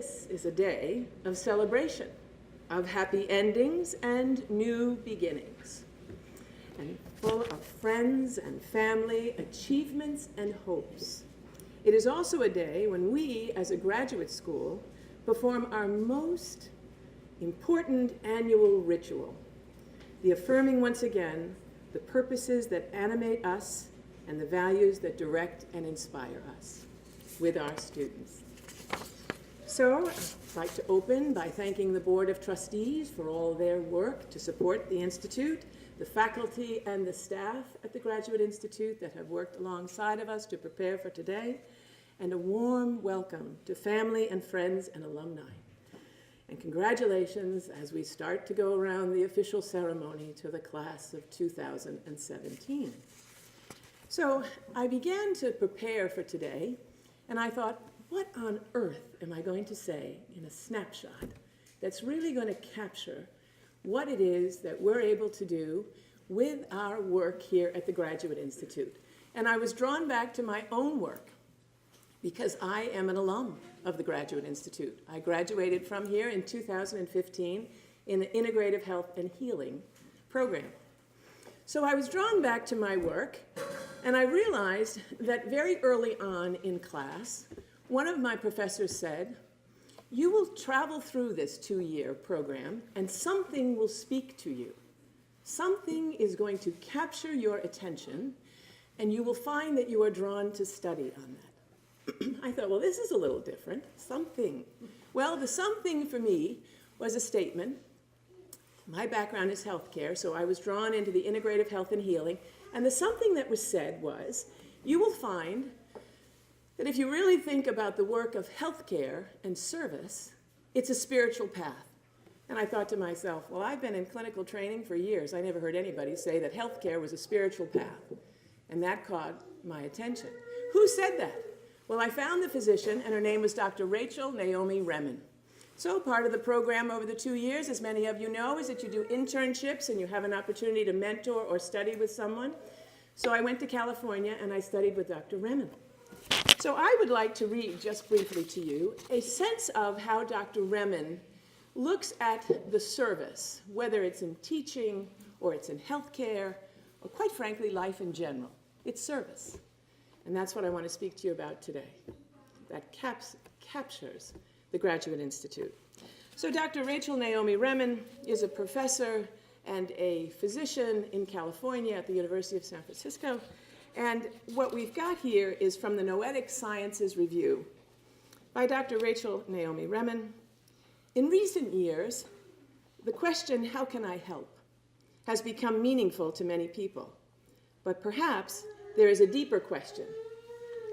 this is a day of celebration, of happy endings and new beginnings, and full of friends and family, achievements and hopes. It is also a day when we, as a graduate school, perform our most important annual ritual, the affirming once again the purposes that animate us and the values that direct and inspire us with our students. So I'd like to open by thanking the Board of Trustees for all their work to support the Institute, the faculty and the staff at the Graduate Institute that have worked alongside of us to prepare for today, and a warm welcome to family and friends and alumni. And congratulations as we start to go around the official ceremony to the class of 2017. So I began to prepare for today, and I thought, what on earth am I going to say in a snapshot that's really going to capture what it is that we're able to do with our work here at the Graduate Institute? And I was drawn back to my own work because I am an alum of the Graduate Institute. I graduated from here in 2015 in the Integrative Health and Healing program. So I was drawn back to my work, and I realized that very early on in class, one of my professors said, "You will travel through this 2-year program, and something will speak to you. Something is going to capture your attention, and you will find that you are drawn to study on that." I thought, well, this is a little different. Something. Well, the something for me was a statement. My background is healthcare, so I was drawn into the integrative health and healing, and the something that was said was, you will find that if you really think about the work of healthcare and service, it's a spiritual path. And I thought to myself, well, I've been in clinical training for years. I never heard anybody say that healthcare was a spiritual path. And that caught my attention. Who said that? Well, I found the physician, and her name was Dr. Rachel Naomi Remen. So part of the program over the 2 years, as many of you know, is that you do internships and you have an opportunity to mentor or study with someone. So I went to California and I studied with Dr. Remen. So I would like to read just briefly to you a sense of how Dr. Remen looks at the service, whether it's in teaching or it's in healthcare, or quite frankly, life in general. It's service. And that's what I want to speak to you about today. That captures the Graduate Institute. So Dr. Rachel Naomi Remen is a professor and a physician in California at the University of San Francisco. And what we've got here is from the Noetic Sciences Review by Dr. Rachel Naomi Remen. In recent years, the question, how can I help, has become meaningful to many people. But perhaps there is a deeper question.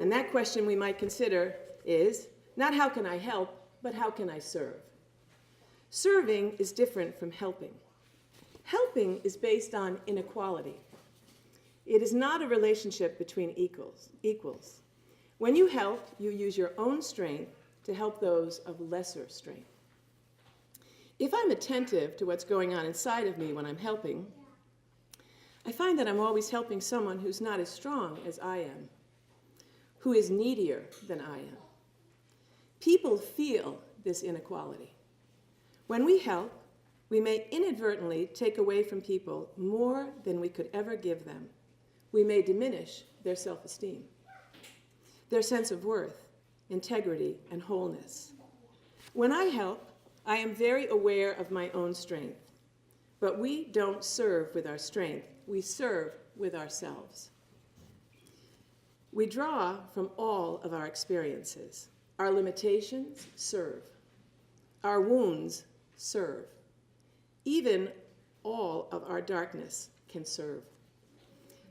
And that question we might consider is not how can I help, but how can I serve? Serving is different from helping. Helping is based on inequality. It is not a relationship between equals. When you help, you use your own strength to help those of lesser strength. If I'm attentive to what's going on inside of me when I'm helping, I find that I'm always helping someone who's not as strong as I am, who is needier than I am. People feel this inequality. When we help, we may inadvertently take away from people more than we could ever give them. We may diminish their self-esteem, their sense of worth, integrity, and wholeness. When I help, I am very aware of my own strength. But we don't serve with our strength. We serve with ourselves. We draw from all of our experiences. Our limitations serve. Our wounds serve. Even all of our darkness can serve.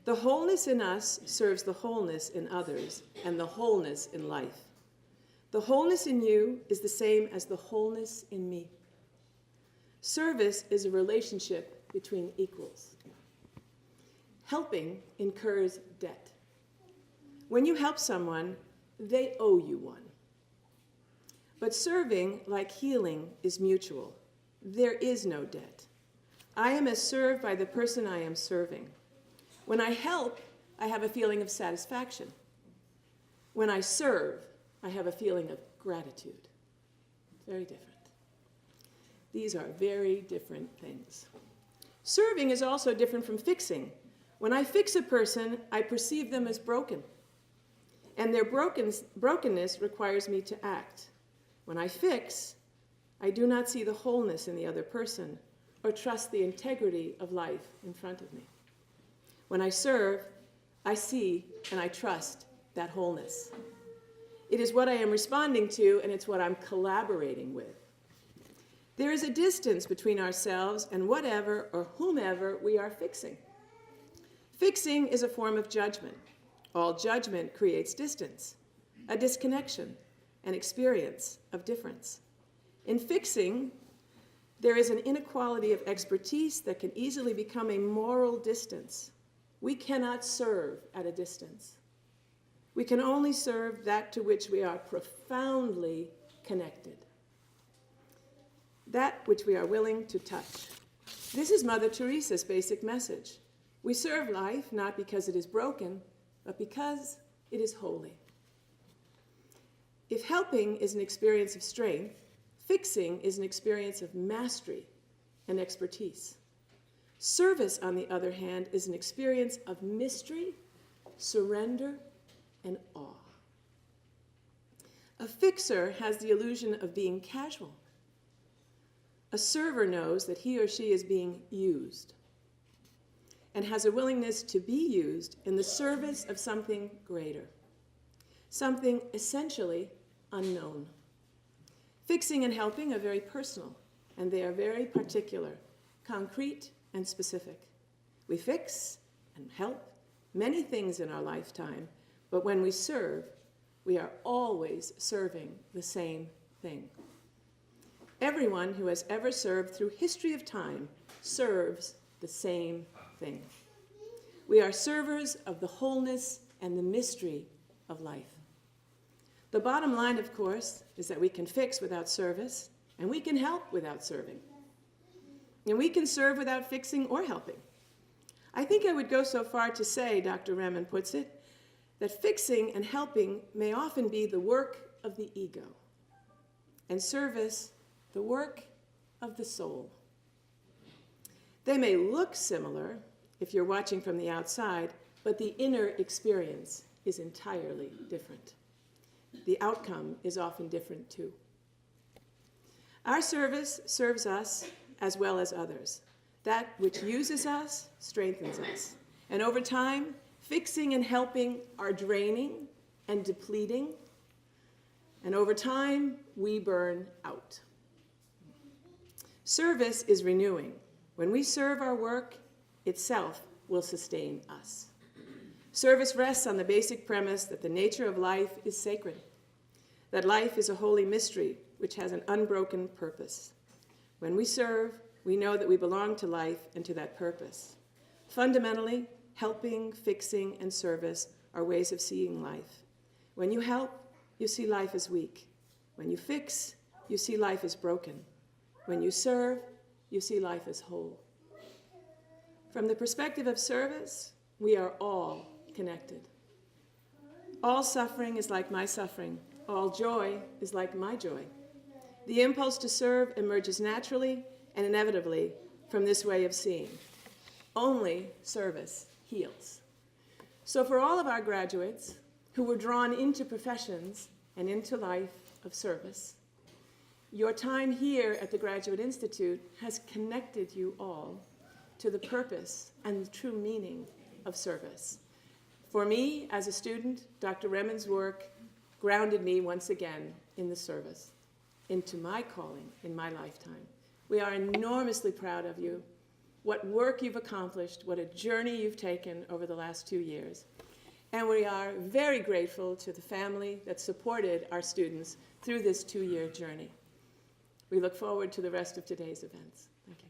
The wholeness in us serves the wholeness in others and the wholeness in life. The wholeness in you is the same as the wholeness in me. Service is a relationship between equals. Helping incurs debt. When you help someone, they owe you one. But serving, like healing, is mutual. There is no debt. I am as served by the person I am serving. When I help, I have a feeling of satisfaction. When I serve, I have a feeling of gratitude. Very different. These are very different things. Serving is also different from fixing. When I fix a person, I perceive them as broken. And their brokenness requires me to act. When I fix, I do not see the wholeness in the other person or trust the integrity of life in front of me. When I serve, I see and I trust that wholeness. It is what I am responding to, and it's what I'm collaborating with. There is a distance between ourselves and whatever or whomever we are fixing. Fixing is a form of judgment. All judgment creates distance, a disconnection, an experience of difference. In fixing, there is an inequality of expertise that can easily become a moral distance. We cannot serve at a distance. We can only serve that to which we are profoundly connected, that which we are willing to touch. This is Mother Teresa's basic message. We serve life not because it is broken, but because it is holy. If helping is an experience of strength, fixing is an experience of mastery and expertise. Service, on the other hand, is an experience of mystery, surrender, and awe. A fixer has the illusion of being casual. A server knows that he or she is being used and has a willingness to be used in the service of something greater, something essentially unknown. Fixing and helping are very personal, and they are very particular, concrete, and specific. We fix and help many things in our lifetime, but when we serve, we are always serving the same thing. Everyone who has ever served through history of time serves the same thing. We are servers of the wholeness and the mystery of life. The bottom line, of course, is that we can fix without service, and we can help without serving. And we can serve without fixing or helping. I think I would go so far to say, Dr. Remen puts it, that fixing and helping may often be the work of the ego, and service the work of the soul. They may look similar if you're watching from the outside, but the inner experience is entirely different. The outcome is often different too. Our service serves us as well as others. That which uses us strengthens us. And over time, fixing and helping are draining and depleting. And over time, we burn out. Service is renewing. When we serve, our work itself will sustain us. Service rests on the basic premise that the nature of life is sacred, that life is a holy mystery which has an unbroken purpose. When we serve, we know that we belong to life and to that purpose. Fundamentally, helping, fixing, and service are ways of seeing life. When you help, you see life as weak. When you fix, you see life as broken. When you serve, you see life as whole. From the perspective of service, we are all connected. All suffering is like my suffering. All joy is like my joy. The impulse to serve emerges naturally and inevitably from this way of seeing. Only service heals. So for all of our graduates who were drawn into professions and into life of service, your time here at the Graduate Institute has connected you all to the purpose and the true meaning of service. For me, as a student, Dr. Remen's work grounded me once again in the service, into my calling in my lifetime. We are enormously proud of you, what work you've accomplished, what a journey you've taken over the last 2 years. And we are very grateful to the family that supported our students through this 2-year journey. We look forward to the rest of today's events. Thank you.